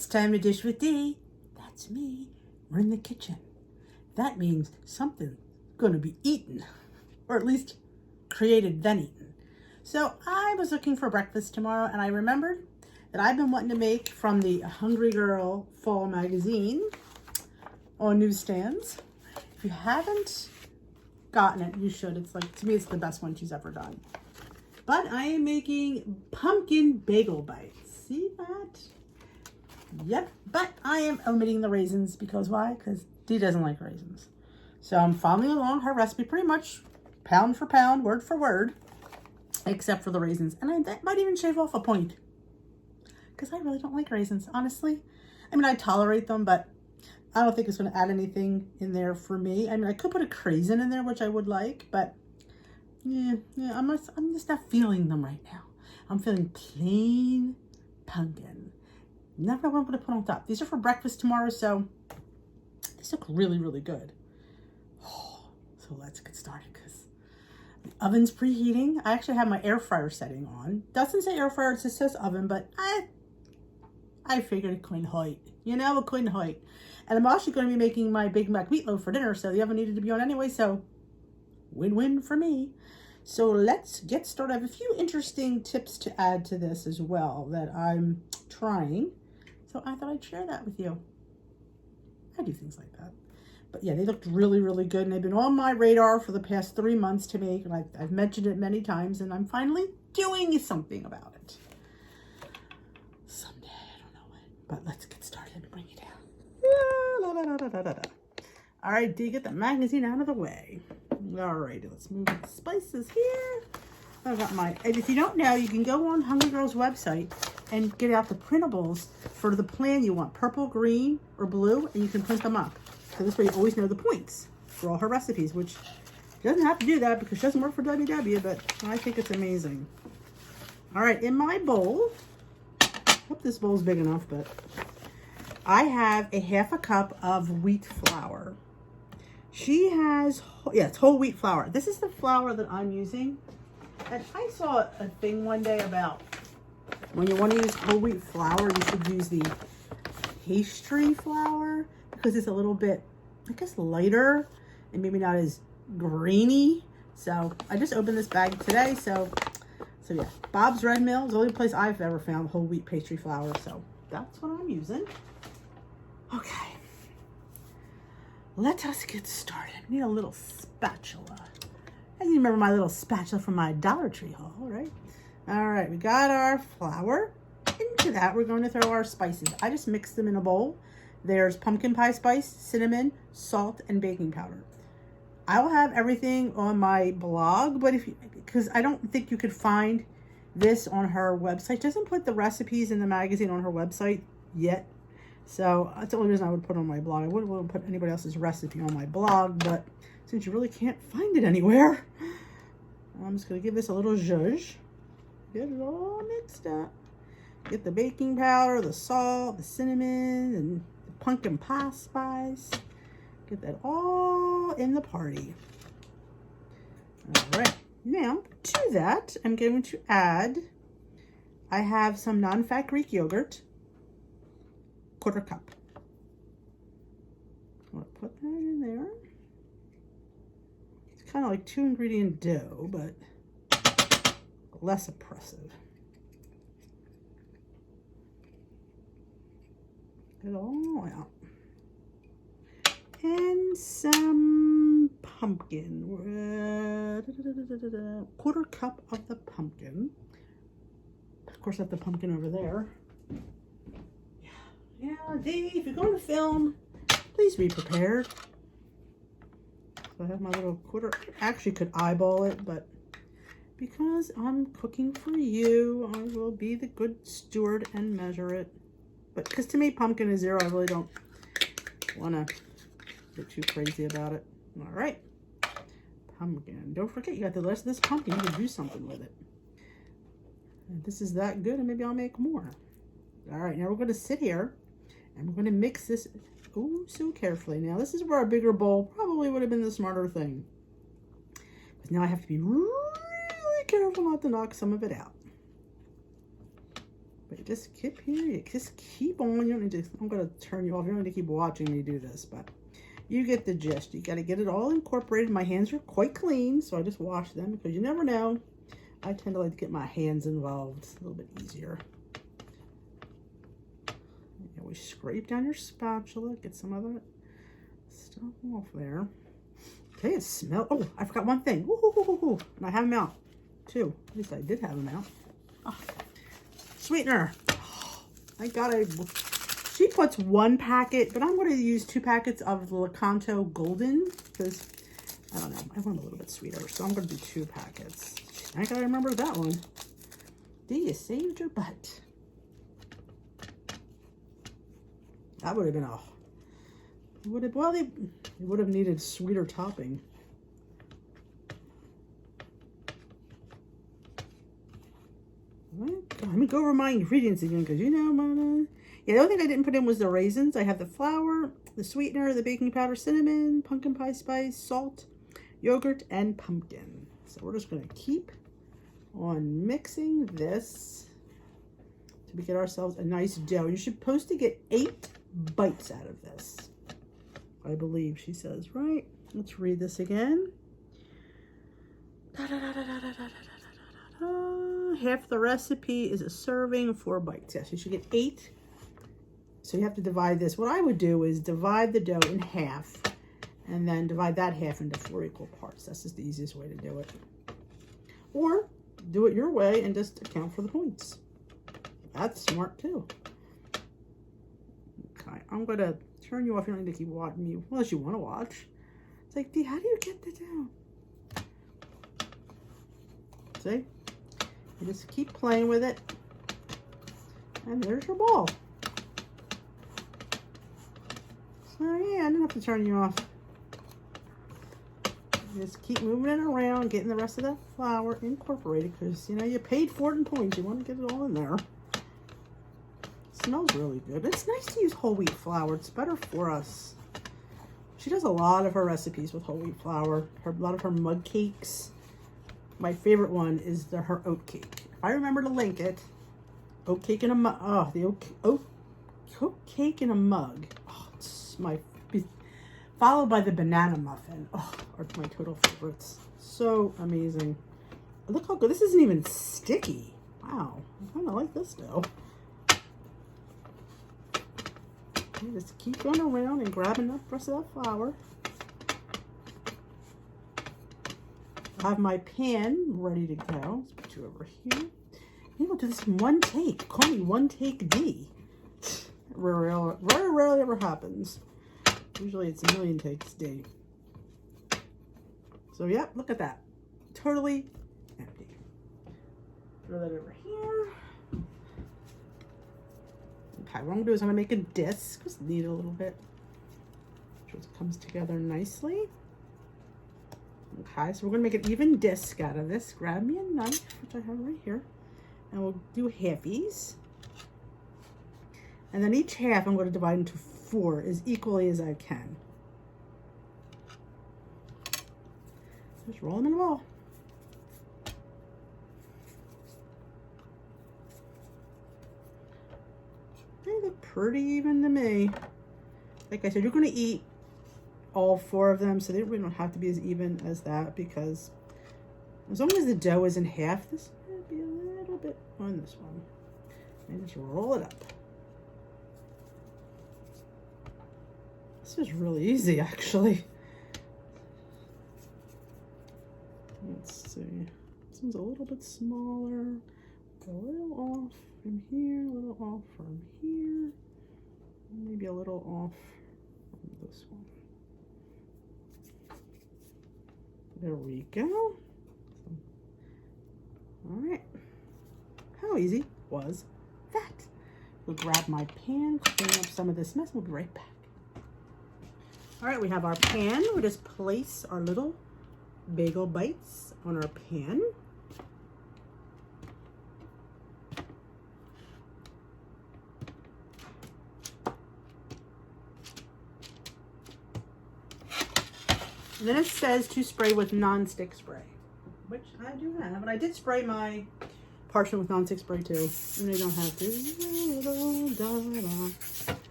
It's time to dish with D. That's me. We're in the kitchen. That means something's going to be eaten, or at least created then eaten. So I was looking for breakfast tomorrow, and I remembered that I've been wanting to make from the Hungry Girl Fall magazine on newsstands. If you haven't gotten it, you should. It's like, to me, it's the best one she's ever done. But I am making pumpkin bagel bites. See that? Yep, but I am omitting the raisins because why? Because Dee doesn't like raisins. So I'm following along her recipe pretty much pound for pound, word for word, except for the raisins. And I might even shave off a point because I really don't like raisins, honestly. I mean, I tolerate them, but I don't think it's going to add anything in there for me. I mean, I could put a craisin in there, which I would like, but yeah, I'm just not feeling them right now. I'm feeling plain pumpkin. Never know what I'm going to put on top. These are for breakfast tomorrow, so these look really, really good. Oh, so let's get started because the oven's preheating. I actually have my air fryer setting on. Doesn't say air fryer, it just says oven, but I figured it couldn't hurt. You know, it couldn't hurt. And I'm also going to be making my Big Mac meatloaf for dinner, so the oven needed to be on anyway, so win-win for me. So let's get started. I have a few interesting tips to add to this as well that I'm trying. So I thought I'd share that with you. I do things like that. But yeah, they looked really, really good. And they've been on my radar for the past 3 months to make. And I've mentioned it many times. And I'm finally doing something about it. Someday, I don't know when. But let's get started. Let me bring you down. All right, Dee, get the magazine out of the way. All right, let's move the spices here. I've got my, and if you don't know, you can go on Hungry Girl's website and get out the printables for the plan you want, purple, green, or blue, and you can print them up. So this way you always know the points for all her recipes, which she doesn't have to do that because she doesn't work for WW, but I think it's amazing. All right, in my bowl, I hope this bowl's big enough, but I have a half a cup of wheat flour. She has, yeah, it's whole wheat flour. This is the flour that I'm using. And I saw a thing one day about when you want to use whole wheat flour, you should use the pastry flour because it's a little bit, I guess, lighter and maybe not as grainy. So I just opened this bag today. So yeah, Bob's Red Mill is the only place I've ever found whole wheat pastry flour. So that's what I'm using. Okay. Let us get started. I need a little spatula. I remember my little spatula from my Dollar Tree haul, right? All right, we got our flour. Into that, we're going to throw our spices. I just mixed them in a bowl. There's pumpkin pie spice, cinnamon, salt, and baking powder. I will have everything on my blog, but because I don't think you could find this on her website. She doesn't put the recipes in the magazine on her website yet. So that's the only reason I would put it on my blog. I wouldn't want to put anybody else's recipe on my blog, but since you really can't find it anywhere, I'm just going to give this a little zhuzh. Get it all mixed up. Get the baking powder, the salt, the cinnamon, and the pumpkin pie spice. Get that all in the party. All right. Now, to that, I'm going to add, I have some non-fat Greek yogurt. 1/4 cup. I'm going to put that in there. It's kind of like 2-ingredient dough, but less oppressive. Get it all out. And some pumpkin. 1/4 cup of the pumpkin. Of course, I have the pumpkin over there. Yeah, Dee, if you're going to film, please be prepared. So I have my little 1/4. I actually could eyeball it, but because I'm cooking for you, I will be the good steward and measure it. But because to me, pumpkin is 0, I really don't want to get too crazy about it. All right. Pumpkin. Don't forget, you got the rest of this pumpkin. You can do something with it. And this is that good, and maybe I'll make more. All right, now we're going to sit here. And we're going to mix this, oh, so carefully. Now, this is where a bigger bowl probably would have been the smarter thing. But now I have to be really careful not to knock some of it out. But you just keep here, you just keep on. You don't need to, I'm going to turn you off. You don't need to keep watching me do this, but you get the gist. You got to get it all incorporated. My hands are quite clean, so I just wash them because you never know. I tend to like to get my hands involved. It's a little bit easier. You always scrape down your spatula, get some of that stuff off there. Okay, it smells. Oh, I forgot one thing. Woo-hoo-hoo-hoo-hoo. And I have them out too. At least I did have them out. Oh. Sweetener. Oh, I got a. She puts 1 packet, but I'm going to use 2 packets of the Lakanto Golden because I don't know. I want a little bit sweeter, so I'm going to do 2 packets. I gotta remember that one. You saved your butt. That would have been well, they would have needed sweeter topping. Let me go over my ingredients again because you know, yeah, the only thing I didn't put in was the raisins. I have the flour, the sweetener, the baking powder, cinnamon, pumpkin pie spice, salt, yogurt, and pumpkin. So we're just going to keep on mixing this to get ourselves a nice dough. You're supposed to get 8 bites out of this, I believe she says, right? Let's read this again. Half the recipe is a serving, 4 bites. Yes, you should get 8. So you have to divide this. What I would do is divide the dough in half and then divide that half into 4 equal parts. That's just the easiest way to do it. Or do it your way and just account for the points. That's smart too. Okay, I'm going to turn you off. You don't need to keep watching me unless you want to watch. It's like, Dee, how do you get the dough? See? You just keep playing with it. And there's your ball. So yeah, I didn't have to turn you off. Just keep moving it around, getting the rest of that flour incorporated because, you know, you paid for it in points. You want to get it all in there. It smells really good. It's nice to use whole wheat flour. It's better for us. She does a lot of her recipes with whole wheat flour. A lot of her mug cakes. My favorite one is her oat cake. If I remember to link it, oat cake in a mug. Oh, the oat cake in a mug. Oh, it's my followed by the banana muffin. Oh, are my total favorites. So amazing. Look how good. This isn't even sticky. Wow. I kind of like this dough. Okay, just keep going around and grabbing the rest of that flour. I have my pan ready to go. Let's put you over here. Maybe we'll do this in one take. Call me one take D. Very rarely ever happens. Usually it's a million takes D. So yeah, look at that. Totally empty. Throw that over here. Okay, what I'm gonna do is I'm gonna make a disc. Just knead it a little bit. So it comes together nicely. Okay, so we're gonna make an even disc out of this. Grab me a knife, which I have right here, and we'll do halfies. And then each half I'm going to divide into 4 as equally as I can. Just roll them in a ball. They look pretty even to me. Like I said, you're going to eat all 4 of them, so they really don't have to be as even as that, because as long as the dough is in half, this might be a little bit on this one. And just roll it up. This is really easy, actually. Let's see. This one's a little bit smaller. A little off from here, a little off from here. Maybe a little off from this one. There we go. All right. How easy was that? We'll grab my pan, clean up some of this mess. We'll be right back. All right, we have our pan. We'll just place our little bagel bites on our pan. And then it says to spray with non-stick spray, which I do have. And I did spray my parchment with non-stick spray too. And they don't have to.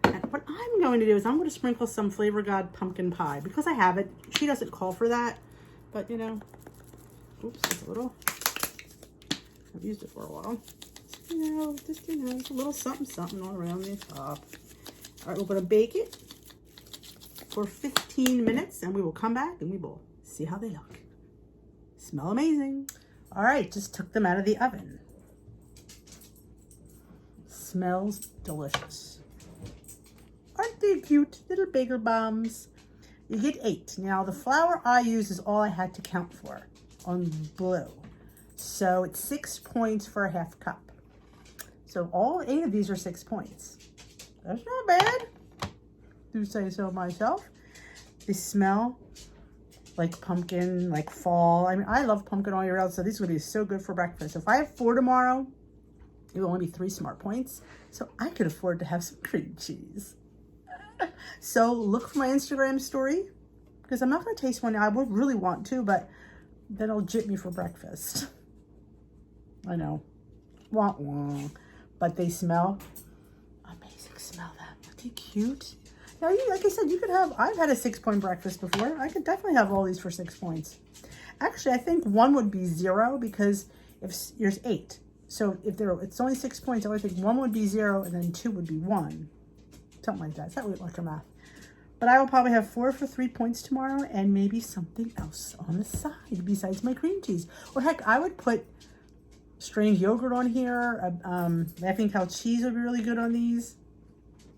And what I'm going to do is I'm going to sprinkle some Flavor God pumpkin pie because I have it. She doesn't call for that, but you know, oops, it's a little. I've used it for a while. You know, just, you know, a little something all around the top. All right, we're going to bake it for 15 minutes and we will come back and we will see how they look. Smell amazing. All right, just took them out of the oven. Smells delicious. Aren't they cute? Little bagel bombs. You get 8. Now, the flour I use is all I had to count for on blue. So it's 6 points for a half cup. So all 8 of these are 6 points. That's not bad. Do say so myself. They smell like pumpkin, like fall. I mean, I love pumpkin all year round, so these would be so good for breakfast. If I have 4 tomorrow, it will only be 3 smart points. So I could afford to have some cream cheese. So look for my Instagram story because I'm not going to taste one now. I would really want to, but then it'll jip me for breakfast. I know. Wah, wah. But they smell amazing. Smell them. Aren't they cute? Now, like I said, you could have, I've had a 6-point breakfast before. I could definitely have all these for 6 points. Actually, I think 1 would be 0 because if there's 8. So if it's only 6 points, I would think 1 would be 0 and then 2 would be 1. Something like that. Is that weird like math? But I will probably have 4 for 3 points tomorrow and maybe something else on the side besides my cream cheese. Or heck, I would put strange yogurt on here. Laughing cow cheese would be really good on these.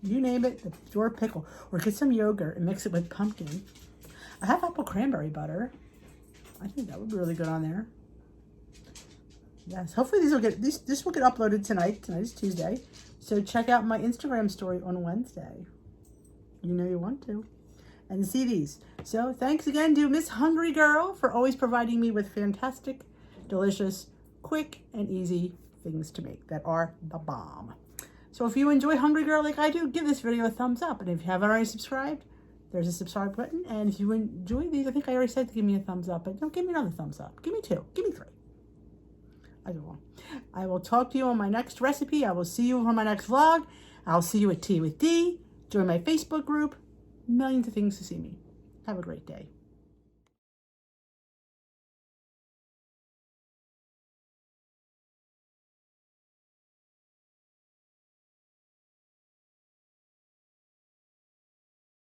You name it, or pickle. Or get some yogurt and mix it with pumpkin. I have apple cranberry butter. I think that would be really good on there. Yes, hopefully these will get this will get uploaded tonight. Tonight is Tuesday. So check out my Instagram story on Wednesday. You know you want to. And see these. So thanks again to Miss Hungry Girl for always providing me with fantastic, delicious, quick, and easy things to make that are the bomb. So if you enjoy Hungry Girl like I do, give this video a thumbs up. And if you haven't already subscribed, there's a subscribe button. And if you enjoy these, I think I already said to give me a thumbs up, but don't give me another thumbs up. Give me 2. Give me 3. I don't know. I will talk to you on my next recipe. I will see you on my next vlog. I'll see you at Tea with D. Join my Facebook group. Millions of things to see me. Have a great day.